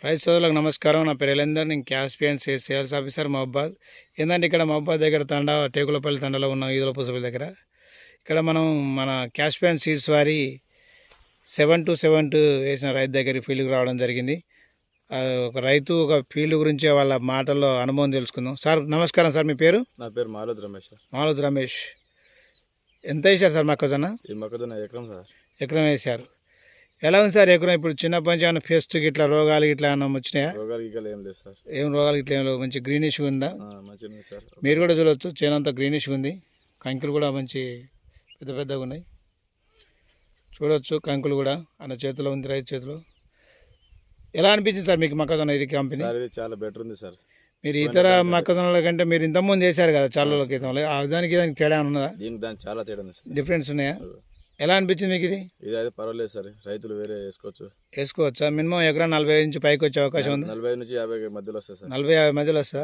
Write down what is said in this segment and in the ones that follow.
రైతు సోదరులకు నమస్కారం. నా పేరు ఎలేందర్. నేను క్యాస్పియన్ సేల్స్ ఆఫీసర్ మహబాద్. ఏంటంటే ఇక్కడ మహబాద్ దగ్గర టేకులపల్లి తండలో ఉన్న ఈదుల పూసపల్లి దగ్గర ఇక్కడ మనం మన క్యాస్పియన్ సీడ్స్ వారి 7-2-7 వేసిన రైతు దగ్గరికి ఫీల్డ్కి రావడం జరిగింది. ఒక రైతు ఒక ఫీల్డ్ గురించి వాళ్ళ మాటల్లో అనుభవం తెలుసుకుందాం. సార్ నమస్కారం సార్, మీ పేరు? నా పేరు మాలోద్ రమేష్ సార్. మాలోద్ రమేష్. ఎంత వేసారు సార్ మొక్కజొన్న? ఈ మొక్కజొన్న ఎకరం సార్. ఎకరం వేసారు. ఎలా ఉంది సార్ ఎకరం? ఇప్పుడు చిన్నప్పటి నుంచి ఏమైనా పెస్ట్ ఇట్లా రోగాలు ఇట్లా ఏమైనా వచ్చినాయా? రోగాలు గిట్లా ఏం లేదు సార్. ఏం రోగాలు ఇట్లా ఏం లేవు, మంచి గ్రీనిష్ ఉందా? మంచిగా ఉంది సార్. మీరు కూడా చూడవచ్చు, చేనంతా గ్రీనిష్ ఉంది. కంకులు కూడా మంచి పెద్ద పెద్దగా ఉన్నాయి. చూడవచ్చు కంకులు కూడా అన్న చేతిలో ఉంది, రైతు చేతిలో. ఎలా అనిపించింది సార్ మీకు మొక్కజొన్న ఇది కంపెనీ? ఇది చాలా బెటర్ ఉంది సార్. మీరు ఇతర మొక్కజొన్నల కంటే మీరు ఇంతకుముందు వేశారు కదా చాలా రోజుల క్రితంలో, దానికి తేడా ఉన్నదా? దానికి చాలా తేడా ఉంది సార్. డిఫరెన్స్ ఉన్నాయా? ఎలా అనిపించింది మీకు ఇది? ఇది అయితే పర్వాలేదు సార్, రైతులు వేరే వేసుకోవచ్చా? మినిమం ఎకరా 40 నుంచి పైకి వచ్చే అవకాశం ఉంది. 40 నుంచి 50 మధ్యలో వస్తుంది సార్. 40-50 మధ్యలో వస్తా.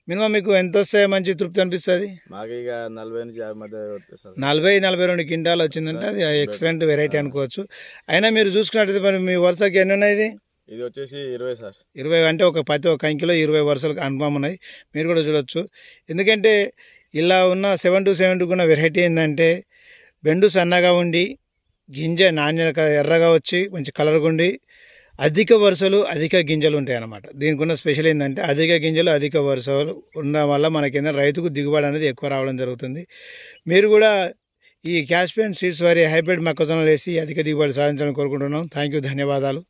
మినిమం మీకు ఎంత వస్తే మంచి తృప్తి అనిపిస్తుంది? మాకు ఇక 40 నుంచి 50 మధ్య వస్తుంది సార్. 40-42 క్వింటాలు వచ్చిందంటే అది ఎక్సలెంట్ వెరైటీ అనుకోవచ్చు. అయినా మీరు చూసుకున్నట్టయితే మరి మీ వరుసకి ఎన్ని ఉన్నాయి? ఇది వచ్చేసి 20 సార్. 20 అంటే ప్రతి ఒక్క కంకిలో 20 వరుసలు అనుభవం ఉన్నాయి. మీరు కూడా చూడొచ్చు. ఎందుకంటే ఇలా ఉన్న 7-2-7 ఉన్న వెరైటీ ఏంటంటే బెండు సన్నగా ఉండి గింజ నాణ్యత ఎర్రగా వచ్చి మంచి కలర్గా ఉండి అధిక వరుసలు అధిక గింజలు ఉంటాయి అన్నమాట. దీనికి ఉన్న స్పెషల్ ఏంటంటే అధిక గింజలు అధిక వరుసలు ఉండడం వల్ల మనకి రైతుకు దిగుబడి అనేది ఎక్కువ రావడం జరుగుతుంది. మీరు కూడా ఈ క్యాస్పియన్ సీడ్స్ వారి హైబ్రిడ్ మొక్కజొన్నలు వేసి అధిక దిగుబడి సాధించాలని కోరుకుంటున్నాం. థ్యాంక్ యూ, ధన్యవాదాలు.